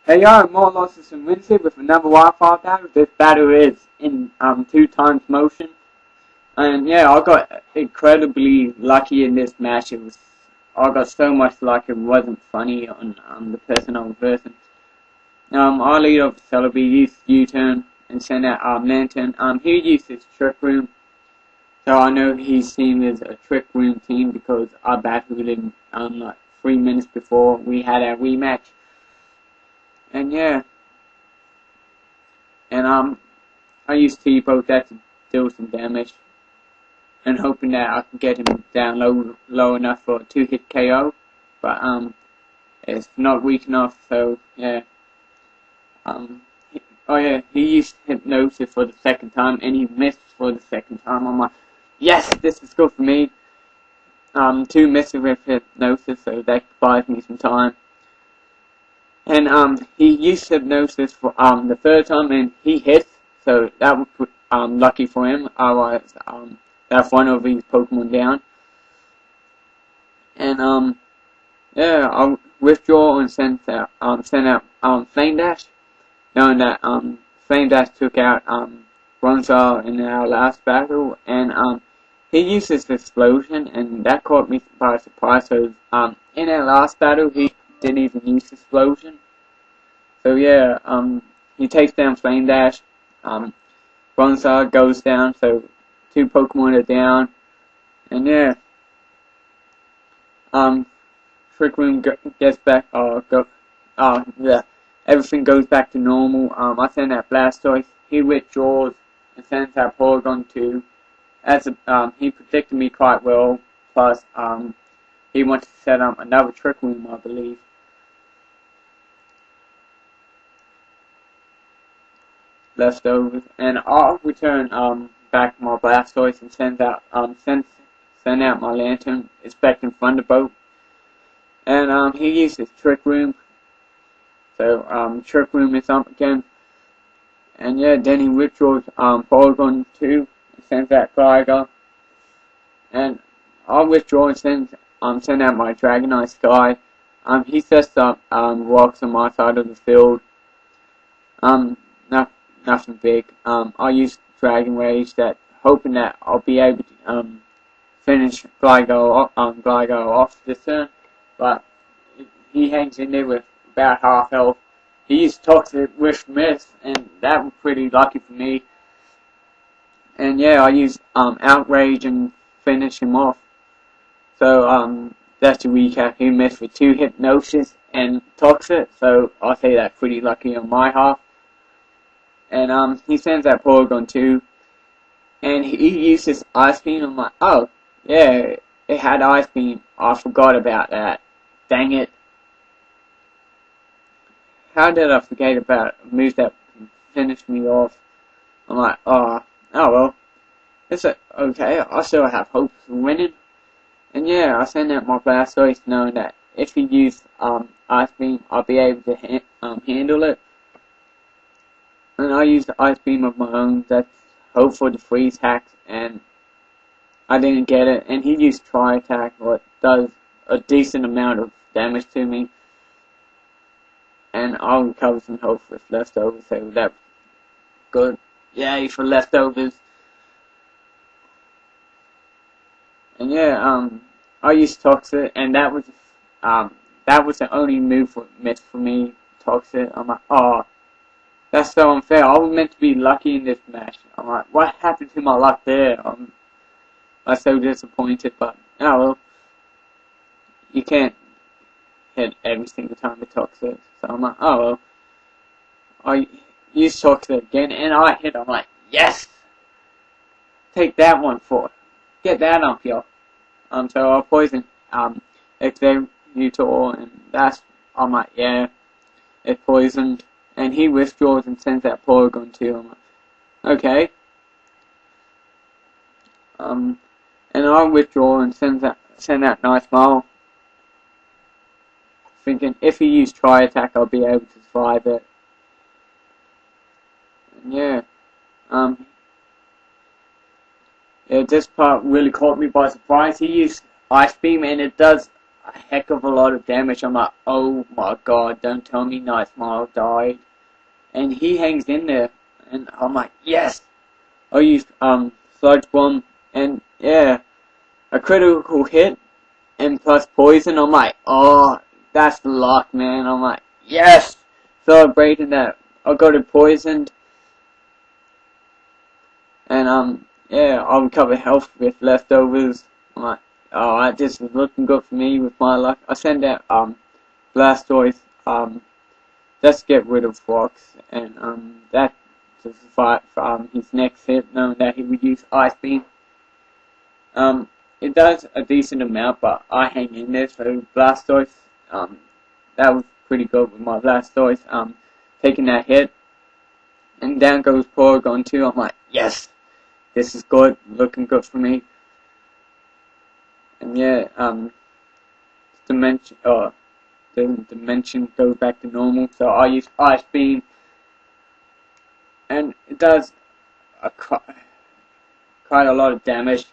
Hey yo, more losses and wins here with another wildfire battle. This battle is in 2 times motion. And yeah, I got incredibly lucky in this match. I got so much luck it wasn't funny on the person I was versing. I lead off Celebi, used U-turn and send out Lantern. He used his trick room. So I know he's seen as a trick room team because I battled him like 3 minutes before we had our rematch. And yeah, and I used T-Boat that to deal some damage, and hoping that I can get him down low enough for a 2-hit KO, but it's not weak enough. So yeah, he used Hypnosis for the second time, and he missed for the second time. I'm like, yes, this is good for me. 2 misses with Hypnosis, so that buys me some time. And he used Hypnosis for the third time, and he hit, so that was lucky for him. Otherwise, that's one of his Pokemon down. And yeah, I'll withdraw and send out Flame Dash, knowing that Flame Dash took out Bronzor in our last battle, and he used his Explosion, and that caught me by surprise. So in our last battle, he didn't even use Explosion. So yeah, he takes down Flame Dash. Bronzor goes down, so 2 Pokemon are down. And yeah, Trick Room gets back. Yeah, everything goes back to normal. I send out Blastoise. He withdraws and sends out Porygon 2. He predicted me quite well. Plus, he wants to set up another Trick Room, I believe. Leftovers, and I'll return back my Blastoise and send out my Lantern, expecting Thunderbolt. And he uses Trick Room, so Trick Room is up again. And yeah, then he withdraws Porygon 2 and sends out Gligar. And I'll withdraw and send out my Dragonite Sky. He sets up rocks on my side of the field. Nothing big. I use Dragon Rage, hoping that I'll be able to finish Gligar off this turn, but he hangs in there with about half health. He used Toxic with Miss, and that was pretty lucky for me. And yeah, I used Outrage and finish him off. So that's a recap. He missed with 2 Hypnosis and Toxic, so I'll say that's pretty lucky on my half. And he sends out Porygon 2, and he uses Ice Beam. I'm like, oh, yeah, it had Ice Beam. I forgot about that. Dang it. How did I forget about a move that finished me off? I'm like, oh well. It's okay, I still have hopes of winning. And yeah, I send out my Blastoise knowing that if he used Ice Beam, I'll be able to handle it. And I used the Ice Beam of my own that's hope for the freeze hacks, and I didn't get it. And he used Tri Attack, which does a decent amount of damage to me. And I'll recover some health with Leftovers, so that's good. Yay for Leftovers. And yeah, I used Toxic, and that was the only move missed for me, Toxic. I'm like, oh. That's so unfair. I was meant to be lucky in this match. I'm like, what happened to my luck there? I'm so disappointed, but oh well. You can't hit every single time with Toxic. So I'm like, oh well. I used Toxic again, and I hit. I'm like, yes! Take that one for it. Get that up, yo. So I poisoned Executor, and I'm like, yeah, it's poisoned. And he withdraws and sends out Porygon 2. I'm like, okay. And I withdraw and send out Nice Smile. Thinking if he used Tri Attack, I'll be able to survive it. And yeah. Yeah, this part really caught me by surprise. He used Ice Beam, and it does a heck of a lot of damage. I'm like, oh my god, don't tell me Night Smile died. And he hangs in there, and I'm like, yes! I used Sludge Bomb, and yeah, a critical hit, and plus poison. I'm like, oh, that's luck, man. I'm like, yes! Celebrating that I got it poisoned, and yeah, I'll recover health with leftovers. I'm like, alright, this is looking good for me with my luck. I send out Blastoise just to get rid of Fox, and that to fight for his next hit, knowing that he would use Ice Beam. It does a decent amount, but I hang in there. So Blastoise, that was pretty good with my Blastoise taking that hit, and down goes Porygon too. I'm like, yes, this is good, looking good for me. And yeah, the dimension goes back to normal, so I use Ice Beam, and it does quite a lot of damage.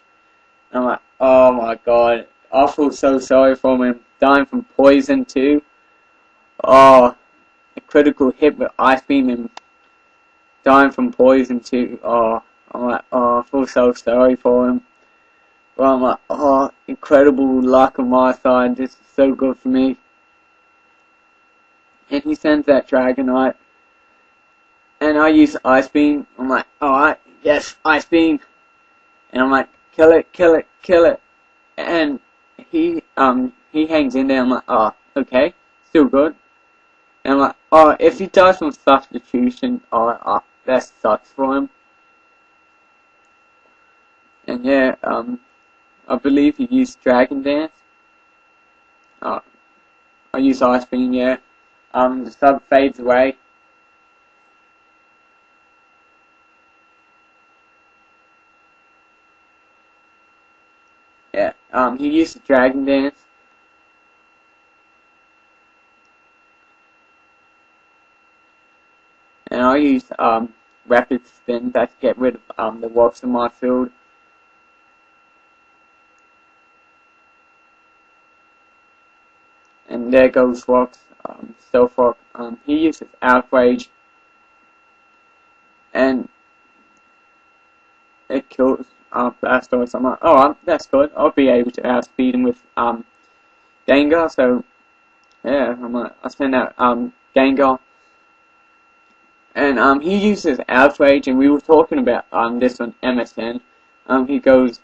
And I'm like, oh my god, I feel so sorry for him, dying from poison too. Oh, a critical hit with Ice Beam and dying from poison too. Oh, I'm like, oh, I feel so sorry for him. But I'm like, oh, incredible luck on my side. This is so good for me. And he sends that Dragonite, and I use Ice Beam. I'm like, alright, yes, Ice Beam. And I'm like, kill it, kill it, kill it. And he hangs in there. I'm like, oh, okay, still good. And I'm like, oh, if he dies from substitution, oh, that sucks for him. And yeah, I believe he used Dragon Dance. I use Ice Beam, yeah. The sub fades away. Yeah, he used the Dragon Dance. And I use Rapid Spin to get rid of the wolves in my field. And there goes Fox, Stealth Rock. He uses Outrage, and it kills Blastoise. I'm like, oh, that's good. I'll be able to outspeed him with Gengar. So yeah, I'm like, I send out Gengar, and he uses Outrage, and we were talking about this on MSN. He goes,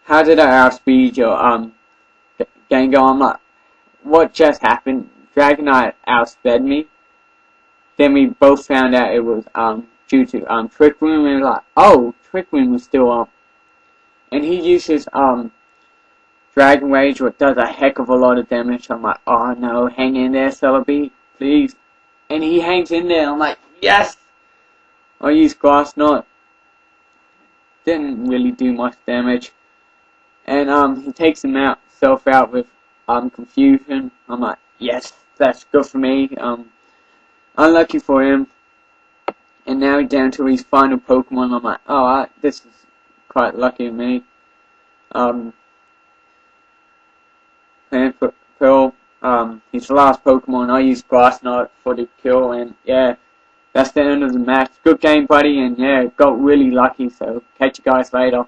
how did I outspeed your Gengar? I'm like, what just happened? Dragonite outsped me. Then we both found out it was due to Trick Room, and we were like, oh, Trick Room was still up. And he uses Dragon Rage, which does a heck of a lot of damage. I'm like, oh no, hang in there, Celebi, please. And he hangs in there. I'm like, yes. I use Grass Knot. Didn't really do much damage. And he takes himself out with Confusion. I'm like, yes, that's good for me. Unlucky for him. And now down to his final Pokemon. I'm like, alright, this is quite lucky of me. Pearl, his last Pokemon, I used Grass Knot for the kill, and yeah, that's the end of the match. Good game, buddy, and yeah, got really lucky, so catch you guys later.